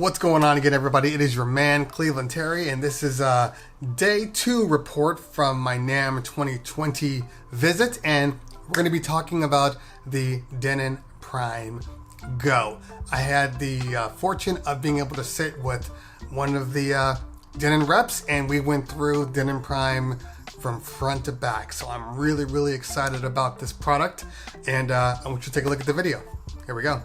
What's going on again, everybody? It is your man, Cleveland Terry, and this is a day 2 report from my NAMM 2020 visit, and we're going to be talking about the Denon Prime Go. I had the fortune of being able to sit with one of the Denon reps, and we went through Denon Prime from front to back. So I'm really excited about this product, and I want you to take a look at the video. Here we go.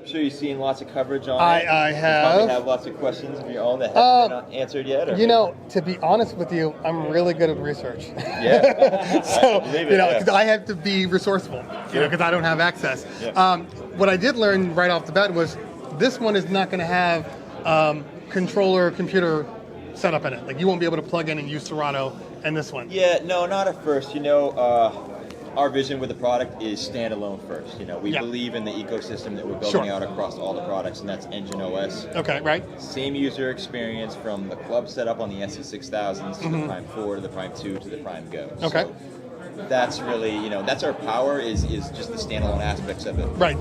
Sure, you've seen lots of coverage on it. I have. You probably have lots of questions of your own that haven't been answered yet. Or? You know, to be honest with you, I'm really good at research. Yeah. So, because I have to be resourceful, because I don't have access. Yeah. What I did learn right off the bat was this one is not going to have controller computer setup in it. Like, you won't be able to plug in and use Serato in this one. Yeah, no, not at first. You know, our vision with the product is standalone first. You know, we believe in the ecosystem that we're building out across all the products, and that's Engine OS. Okay, right. Same user experience from the club setup on the SE6000s to the Prime 4 to the Prime 2 to the Prime Go. Okay. So that's really, you know, that's our power is just the standalone aspects of it. Right.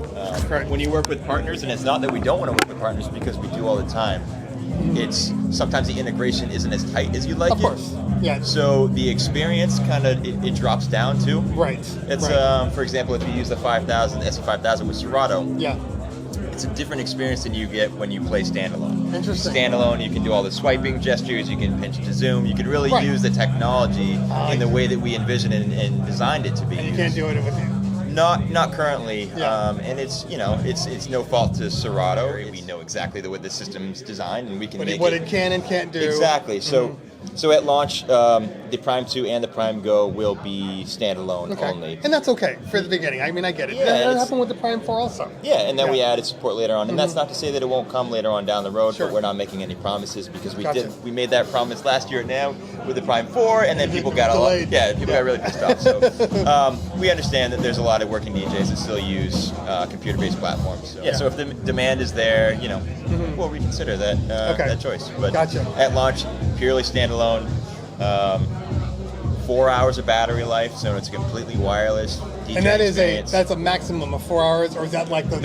Right. When you work with partners, and it's not that we don't want to work with partners because we do all the time, it's sometimes the integration isn't as tight as you'd like. Of course. Yeah. So the experience kind of it drops down too. Right. It's for example, if you use the 5000 SE5000 with Serato, it's a different experience than you get when you play standalone. Interesting. Standalone, you can do all the swiping gestures, you can pinch to zoom, you can really use the technology in the way that we envisioned and designed it to be. And you can't do it with you. Not currently, and it's it's no fault to Serato. We know exactly the way the system's designed, and we can make what it can and can't do. Exactly. So at launch, the Prime 2 and the Prime Go will be standalone only. And that's okay for the beginning. I mean, I get it. Yeah, that happened with the Prime 4 also. Yeah, and then we added support later on. And that's not to say that it won't come later on down the road, but we're not making any promises because we made that promise last year now with the Prime 4, and then people got got really pissed off. So we understand that there's a lot of working DJs that still use computer-based platforms. So, so if the demand is there, you know, we'll reconsider that choice. But at launch, purely standalone. 4 hours of battery life, so it's completely wireless. DJ and experience. that's a maximum of 4 hours, or is that like the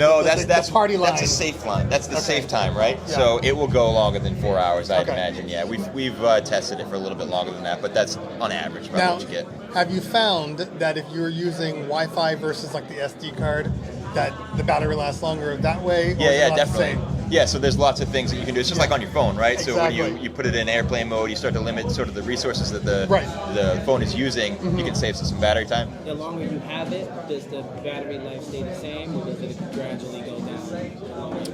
that's party line? That's a safe line. That's the safe time, right? Yeah. So it will go longer than 4 hours, I'd imagine. Yeah, we've tested it for a little bit longer than that, but that's on average about what you get. Have you found that if you're using Wi-Fi versus like the SD card, that the battery lasts longer that way? Yeah, definitely. Yeah, so there's lots of things that you can do. It's just like on your phone, right? Exactly. So when you put it in airplane mode, you start to limit sort of the resources that the phone is using. You can save some battery time. The longer you have it, does the battery life stay the same, or does it gradually go down?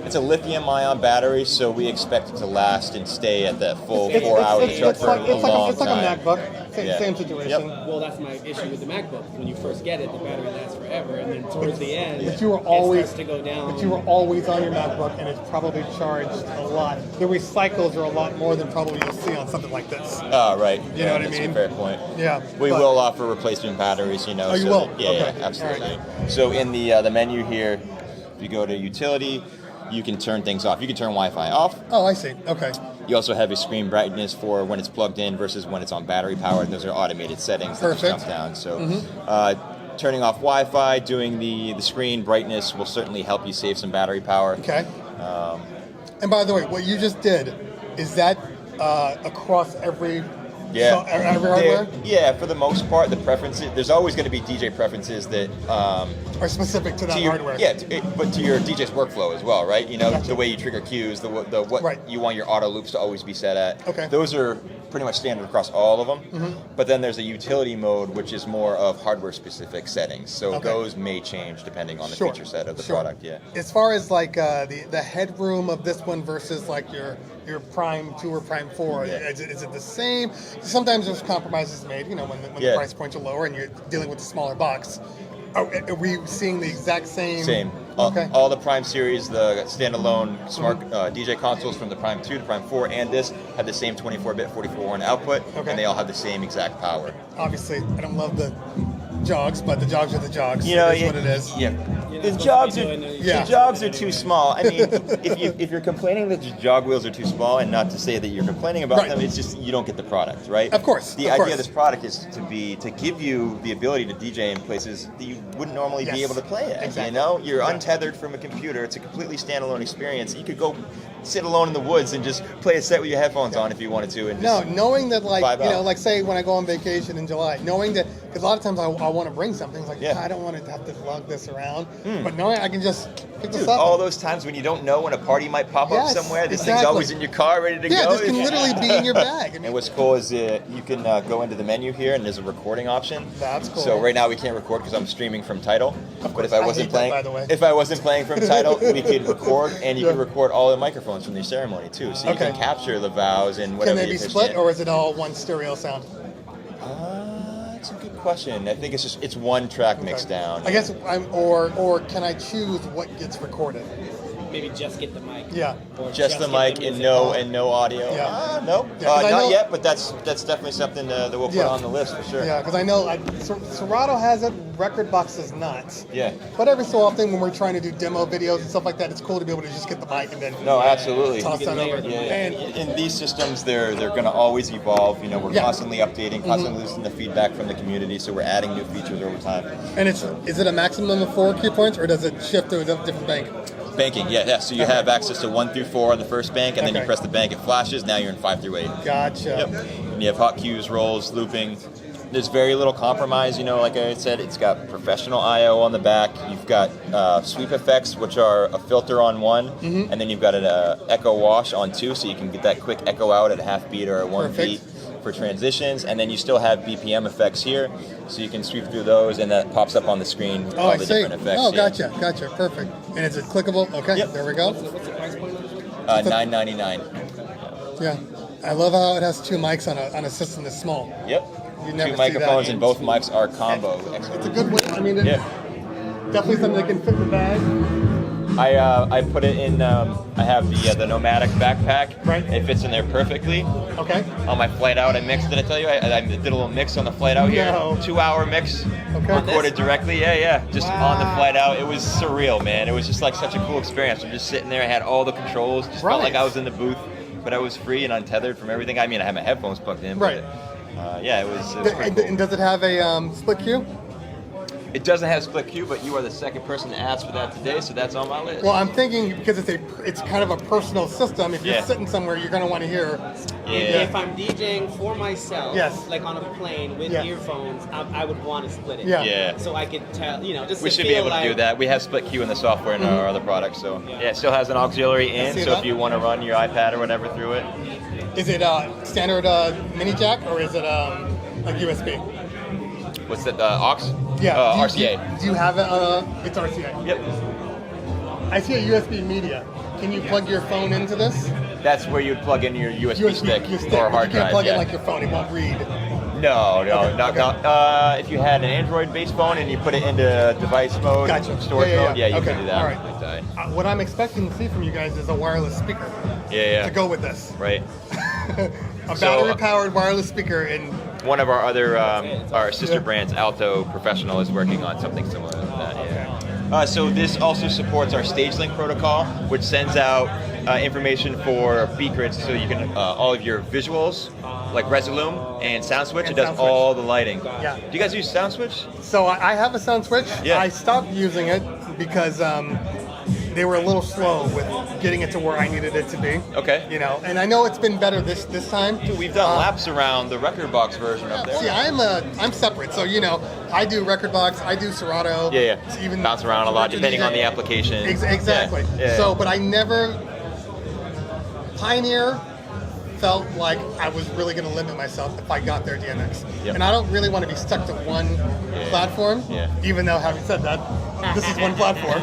It's a lithium-ion battery, so we expect it to last and stay at that full 4 hours charge for a long time. It's like a MacBook. Same situation. Well, that's my issue with the MacBook. When you first get it, the battery lasts forever, and then towards the end, it starts to go down. But you were always on your MacBook, and it's probably charged a lot. The recycles are a lot more than probably you'll see on something like this. Oh, right. You know what I mean? mean? That's a fair point. Yeah. We will offer replacement batteries, you know. Oh, you will? Yeah, absolutely. Right. So in the menu here, if you go to Utility, you can turn things off. You can turn Wi-Fi off. Oh, I see. Okay. You also have your screen brightness for when it's plugged in versus when it's on battery power. Those are automated settings that just jump down. So turning off Wi-Fi, doing the screen brightness will certainly help you save some battery power. Okay. And by the way, what you just did, is that across every hardware? Yeah, for the most part, the preferences, there's always going to be DJ preferences that are specific to that hardware. Yeah, but to your DJ's workflow as well, right? You know, the way you trigger cues, what you want your auto loops to always be set at. Okay. Those are pretty much standard across all of them. But then there's a utility mode, which is more of hardware-specific settings. So those may change depending on the feature set of the product. Yeah. As far as like the headroom of this one versus like your Prime 2 or Prime 4, is it the same? Sometimes there's compromises made, you know, when the price points are lower and you're dealing with a smaller box. Are we seeing the exact same? Same. All the Prime series, the standalone smart DJ consoles from the Prime 2 to Prime 4 and this have the same 24-bit 44-horn output, and they all have the same exact power. Obviously, I don't love the jogs, but the jogs are the jogs. You know, it is what it is. Yeah. The jogs are too small. I mean, if you're complaining that your jog wheels are too small, and not to say that you're complaining about them, it's just you don't get the product, right? Of course. The idea of this product is to give you the ability to DJ in places that you wouldn't normally be able to play at. Exactly. You know, you're untethered from a computer. It's a completely standalone experience. You could go sit alone in the woods and just play a set with your headphones on if you wanted to. And knowing that, like, you know, like say when I go on vacation in July, knowing that, because a lot of times I want to bring something, it's like, I don't want to have to lug this around, but knowing I can just pick this up. All those times when you don't know when a party might pop up somewhere, this thing's always in your car ready to go. Yeah, this can literally be in your bag. I mean, and what's cool is you can go into the menu here and there's a recording option. That's cool. So right now we can't record because I'm streaming from Tidal. But if I wasn't playing, by the way. if I wasn't playing from Tidal, we could record, and you can record all the microphones from the ceremony too. So you can capture the vows and whatever. Can they be split, or is it all one stereo sound? That's a good question. I think it's one track mixed down. I guess or can I choose what gets recorded? Maybe just get the mic. Yeah. Or just the mic and no audio. Yeah. No, not yet. But that's definitely something that we'll put on the list for sure. Yeah, because I know Serato has it, Record Box does not. Yeah. But every so often when we're trying to do demo videos and stuff like that, it's cool to be able to just get the mic and then absolutely toss that over. Yeah. And in these systems, they're going to always evolve. You know, we're constantly updating, constantly listening to feedback from the community, so we're adding new features over time. And is it a maximum of 4 key points, or does it shift to a different bank? Banking, yeah. So you have access to 1 through 4 on the first bank, and then you press the bank, it flashes. Now you're in 5 through 8. Gotcha. Yep. And you have hot cues, rolls, looping. There's very little compromise. You know, like I said, it's got professional I/O on the back. You've got sweep effects, which are a filter on one, and then you've got an echo wash on 2, so you can get that quick echo out at a half beat or a 1 beat for transitions. And then you still have BPM effects here, so you can sweep through those, and that pops up on the screen. All the different effects. Oh, gotcha. Perfect. And is it clickable? Okay, there we go. What's the price point? $9.99. Yeah, I love how it has 2 mics on a system that's small. Yep. You never 2 see microphones, that. and both mics are combo. It's a good way. I mean, definitely something that can fit the bag. I put it in. I have the Nomadic backpack. Right. It fits in there perfectly. Okay. On my flight out, I mixed. Did I tell you? I did a little mix on the flight out here. 2-hour mix. Okay. Recorded directly. Yeah. Just on the flight out. It was surreal, man. It was just like such a cool experience. I'm just sitting there. I had all the controls. Just felt like I was in the booth, but I was free and untethered from everything. I mean, I had my headphones plugged in. Right. But, it was pretty cool. And does it have a split queue? It doesn't have split queue, but you are the second person to ask for that today, so that's on my list. Well, I'm thinking because it's kind of a personal system. If you're sitting somewhere, you're going to want to hear. If I'm DJing for myself, like on a plane with earphones, I would want to split it. Yeah. So I could tell, just we should be able to do that. We have split queue in the software in our other products, so it still has an auxiliary in. So if you want to run your iPad or whatever through it, is it standard mini jack or is it like USB? What's that? Aux? Yeah. RCA. Do you have it? It's RCA. Yep. I see a USB media. Can you plug your phone into this? That's where you'd plug in your USB stick or hard drive. You can't plug it like your phone. It won't read. No. If you had an Android-based phone and you put it into device mode, storage mode, you can do that. All right. What I'm expecting to see from you guys is a wireless speaker. To go with this. Right. A battery-powered wireless speaker in. One of our other, our sister brands, Alto Professional, is working on something similar to that. So this also supports our StageLink protocol, which sends out information for beat grids, so you can all of your visuals, like Resolume and Sound Switch. It does all the lighting. Yeah. Do you guys use Sound Switch? So I have a Sound Switch. Yeah. I stopped using it because they were a little slow with getting it to where I needed it to be. Okay. And I know it's been better this time. Dude, we've done laps around the Record Box version up there. See, I'm separate, so I do Record Box, I do Serato. Yeah. Even bounce around a lot depending on the application. Exactly. Yeah. So, but I never. Pioneer felt like I was really going to limit myself if I got their DMX. Yep. And I don't really want to be stuck to one platform, even though, having said that, this is one platform.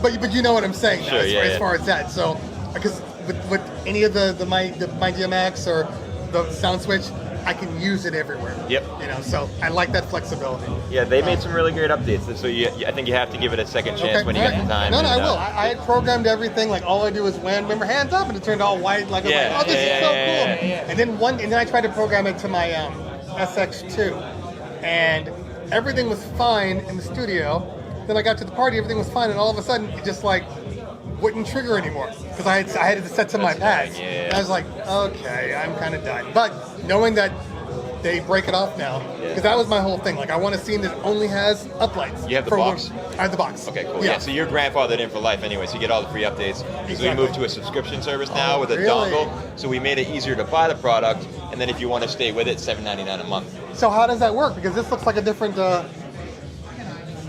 But you know what I'm saying now, as far as that. So, because with any of the my DMX or the Sound Switch, I can use it everywhere. Yep. So I like that flexibility. Yeah, they made some really great updates. So I think you have to give it a second chance when you get the time. No, I will. I had programmed everything. Like all I do is remember hands up, and it turned all white. Like, this is so cool. And then I tried to program it to my SX2, and everything was fine in the studio. Then I got to the party, everything was fine, and all of a sudden, it just like wouldn't trigger anymore because I had it set to my pads. Yeah. And I was like, okay, I'm kind of done. But knowing that they break it off now, because that was my whole thing. Like, I want a scene that only has uplights. You have the box? I have the box. Okay, cool. Yeah, so you're grandfathered in for life anyway, so you get all the free updates. Because we moved to a subscription service now with a dongle, so we made it easier to buy the product, and then if you want to stay with it, $7.99 a month. So how does that work? Because this looks like a different...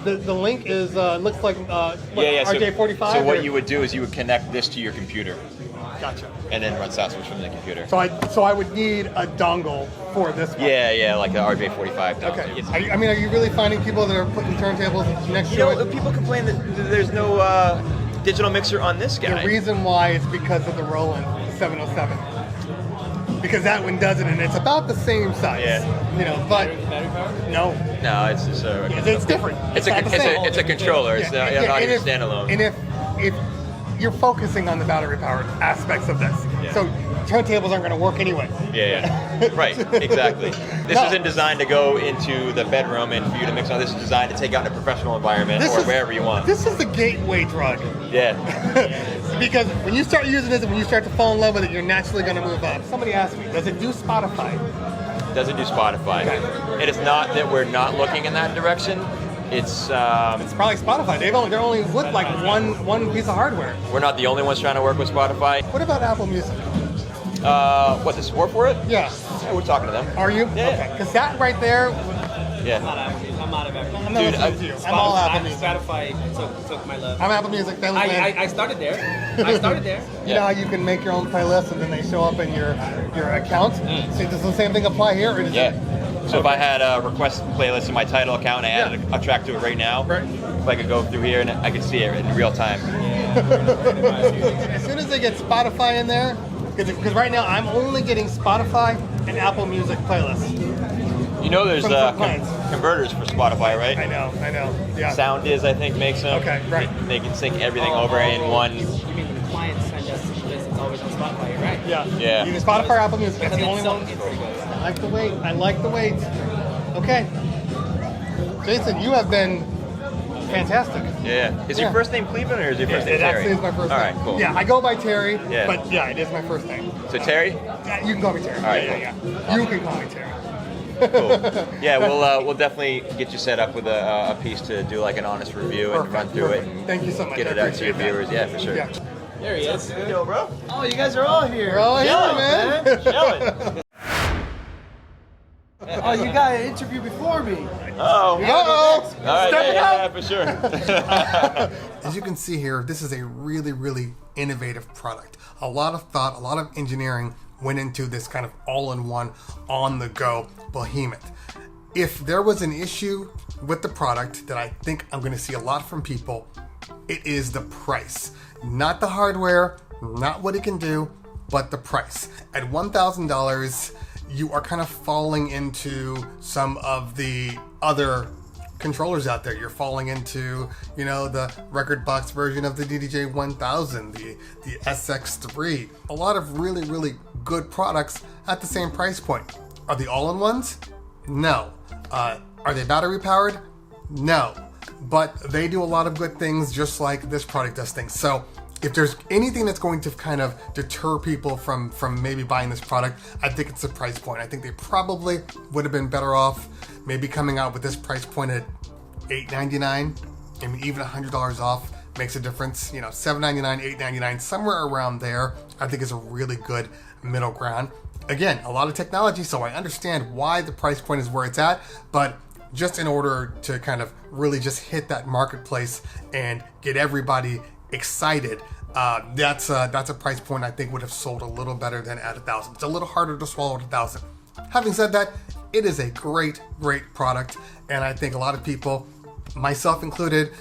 The link is looks like RJ45. So what you would do is you would connect this to your computer. Gotcha. And then run sound switch from the computer. So I would need a dongle for this one. Yeah, like the RJ45 dongle. Okay. I mean, are you really finding people that are putting turntables next to it? People complain that there's no digital mixer on this guy. The reason why is because of the Roland 707. Because that one does it, and it's about the same size. Yeah. But no, it's just it's different. It's a controller. It's not even standalone. And if you're focusing on the battery powered aspects of this, so turntables aren't going to work anyway. Yeah. Right. Exactly. This isn't designed to go into the bedroom and for you to mix on. This is designed to take out in a professional environment wherever you want. This is the gateway drug. Yeah. Because when you start using this and when you start to fall in love with it, you're naturally going to move up. Somebody asked me, does it do Spotify? It doesn't do Spotify. Okay. It is not that we're not looking in that direction. It's probably Spotify. They're only with like one piece of hardware. We're not the only ones trying to work with Spotify. What about Apple Music? The support for it? Yeah. We're talking to them. Are you? Yeah. Okay. Because that right there. Yeah. I'm not of Apple. I'm all Apple Music. Spotify took my love. I'm Apple Music. I started there. You know how you can make your own playlists and then they show up in your account? So does the same thing apply here? Or So if I had a request playlist in my title account and I added a track to it right now, if I could go through here and I could see it in real time. As soon as they get Spotify in there, because right now I'm only getting Spotify and Apple Music playlists. There's converters for Spotify, right? I know. Yeah. SoundIs, I think, makes them. Okay, right. They can sync everything over in one. You mean when the clients send us this, it's always on Spotify, right? Yeah. Either Spotify or Apple Music. That's the only one. It's pretty good. I like the wait. Okay. Jason, you have been fantastic. Yeah. Is your first name Cleveland or is your first name Terry? It actually is my first name. All right, cool. Yeah, I go by Terry, Yeah. but it is my first name. So Terry? Yeah, you can call me Terry. All right, Yeah. You can call me Terry. Cool. Yeah, we'll definitely get you set up with a piece to do like an honest review and run through it. And Thank you so much. Get it out to your viewers. Yeah, for sure. Yeah. There he is. Yo, bro. Oh, you guys are all here. We're all here, man. Chilling. Oh, you got an interview before me. Oh. Uh-oh. All right, yeah, for sure. As you can see here, this is a really, really innovative product. A lot of thought, a lot of engineering went into this kind of all-in-one, on-the-go behemoth. If there was an issue with the product that I think I'm going to see a lot from people, it is the price. Not the hardware, not what it can do, but the price. At $1,000, you are kind of falling into some of the other controllers out there. You're falling into, the record box version of the DDJ 1000, the SX3. A lot of really, really good products at the same price point. Are they all-in-ones? No. Are they battery powered? No. But they do a lot of good things just like this product does things. So if there's anything that's going to kind of deter people from maybe buying this product, I think it's the price point. I think they probably would have been better off maybe coming out with this price point at $8.99. I mean, even $100 off makes a difference. $7.99, $8.99, somewhere around there, I think is a really good middle ground. Again, a lot of technology, so I understand why the price point is where it's at, but just in order to kind of really just hit that marketplace and get everybody excited, that's a price point I think would have sold a little better than at $1,000. It's a little harder to swallow at $1,000. Having said that, it is a great product, and I think a lot of people, myself included,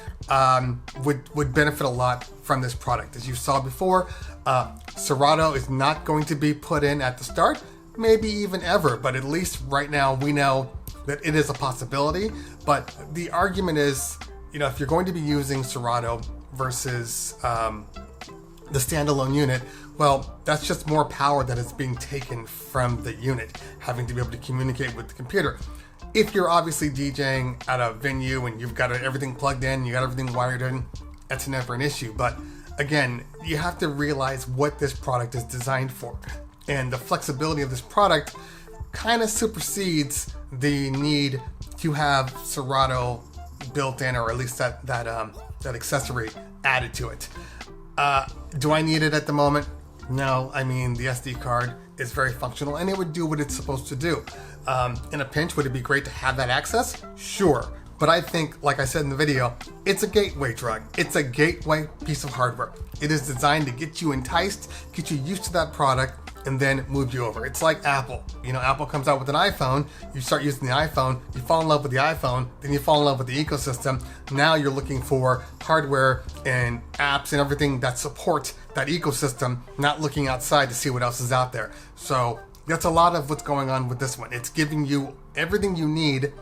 would benefit a lot from this product. As you saw before, Serato is not going to be put in at the start, maybe even ever, but at least right now we know that it is a possibility. But the argument is, if you're going to be using Serato versus the standalone unit, well, that's just more power that is being taken from the unit, having to be able to communicate with the computer. if you're obviously DJing at a venue and you've got everything plugged in, you got everything wired in, that's never an issue. But again, you have to realize what this product is designed for. And the flexibility of this product kind of supersedes the need to have Serato built in, or at least that accessory added to it. Do I need it at the moment? No. I mean, the SD card is very functional and it would do what it's supposed to do. In a pinch, would it be great to have that access? Sure. But I think, like I said in the video, it's a gateway drug. It's a gateway piece of hardware. It is designed to get you enticed, get you used to that product, and then move you over. It's like Apple. You know, Apple comes out with an iPhone, you start using the iPhone, you fall in love with the iPhone, then you fall in love with the ecosystem. Now you're looking for hardware and apps and everything that support that ecosystem, not looking outside to see what else is out there. So that's a lot of what's going on with this one. It's giving you everything you need.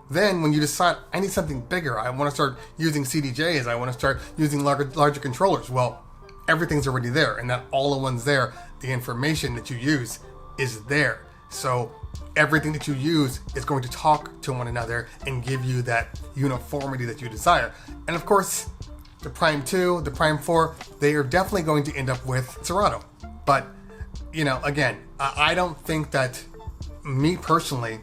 Then when you decide, I need something bigger, I want to start using CDJs, I want to start using larger controllers, well, everything's already there, and that all-in-one's there. The information that you use is there. So everything that you use is going to talk to one another and give you that uniformity that you desire. And of course, the Prime 2, the Prime 4, they are definitely going to end up with Serato. But, you know, again, I don't think that, me personally,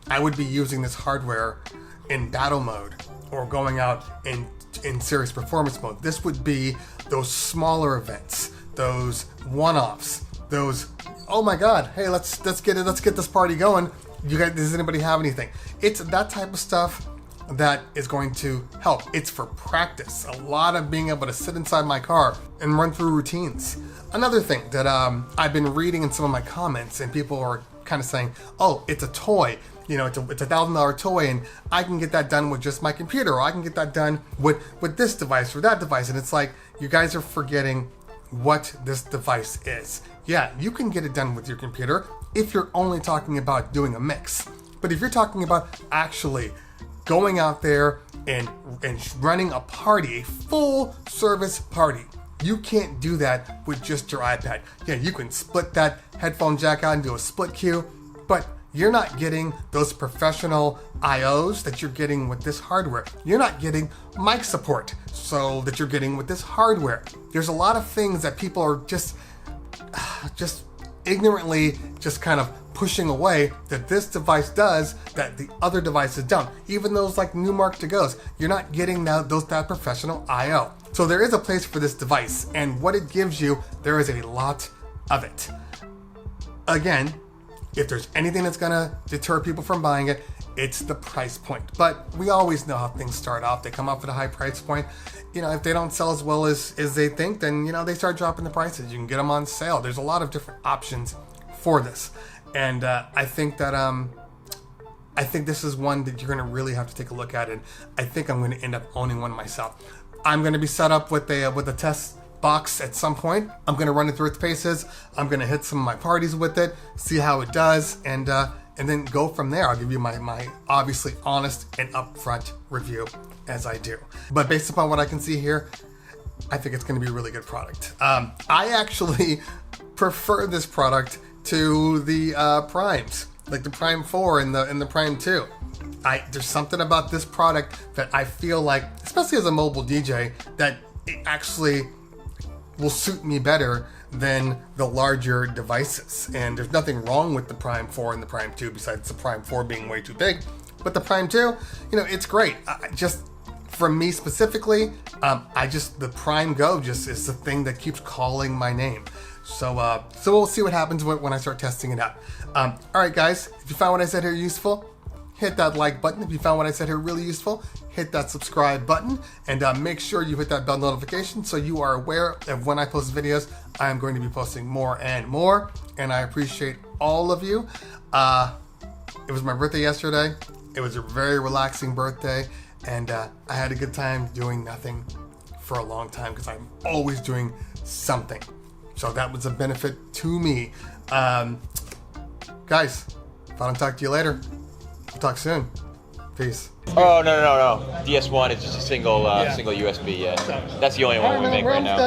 I would be using this hardware in battle mode or going out in serious performance mode. This would be those smaller events, those one-offs, those, oh my god, hey, let's get this party going. You guys, does anybody have anything? It's that type of stuff that is going to help. It's for practice. A lot of being able to sit inside my car and run through routines. Another thing that I've been reading in some of my comments, and people are kind of saying, oh, it's a toy. You know, it's a $1,000 toy, and I can get that done with just my computer, or I can get that done with this device or that device. And it's like, you guys are forgetting what this device is. Yeah, you can get it done with your computer if you're only talking about doing a mix. But if you're talking about actually going out there and running a party, a full service party, you can't do that with just your iPad. Yeah, you can split that headphone jack out and do a split cue, but you're not getting those professional IOs that you're getting with this hardware. You're not getting mic support so that you're getting with this hardware. There's a lot of things that people are just ignorantly just kind of pushing away that this device does that the other devices don't. Even those like Numark to goes, you're not getting that professional IO. So there is a place for this device, and what it gives you, there is a lot of it. Again, if there's anything that's gonna deter people from buying it, it's the price point. But we always know how things start off. They come up at a high price point. You know, if they don't sell as well as they think, then, you know, they start dropping the prices. You can get them on sale. There's a lot of different options for this. And I think that I think this is one that you're gonna really have to take a look at, and I think I'm gonna end up owning one myself. I'm gonna be set up with a test box at some point. I'm gonna run it through its paces. I'm gonna hit some of my parties with it, see how it does, and then go from there. I'll give you my obviously honest and upfront review as I do. But based upon what I can see here, I think it's gonna be a really good product. I actually prefer this product to the Primes, like the Prime 4 and the Prime 2. There's something about this product that I feel like, especially as a mobile DJ, that it actually will suit me better than the larger devices. And there's nothing wrong with the Prime 4 and the Prime 2 besides the Prime 4 being way too big. But the Prime 2, you know, it's great. Just for me specifically, the Prime Go just is the thing that keeps calling my name. So we'll see what happens when I start testing it out. All right, guys, if you found what I said here useful, hit that like button. If you found what I said here really useful, hit that subscribe button, and make sure you hit that bell notification so you are aware of when I post videos. I am going to be posting more and more, and I appreciate all of you. It was my birthday yesterday. It was a very relaxing birthday, and I had a good time doing nothing for a long time because I'm always doing something. So that was a benefit to me. Guys, if I don't talk to you later, we'll talk soon. Peace. Oh, no. DS1 is just a single USB, yeah. That's the only one we make right now.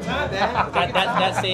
That saves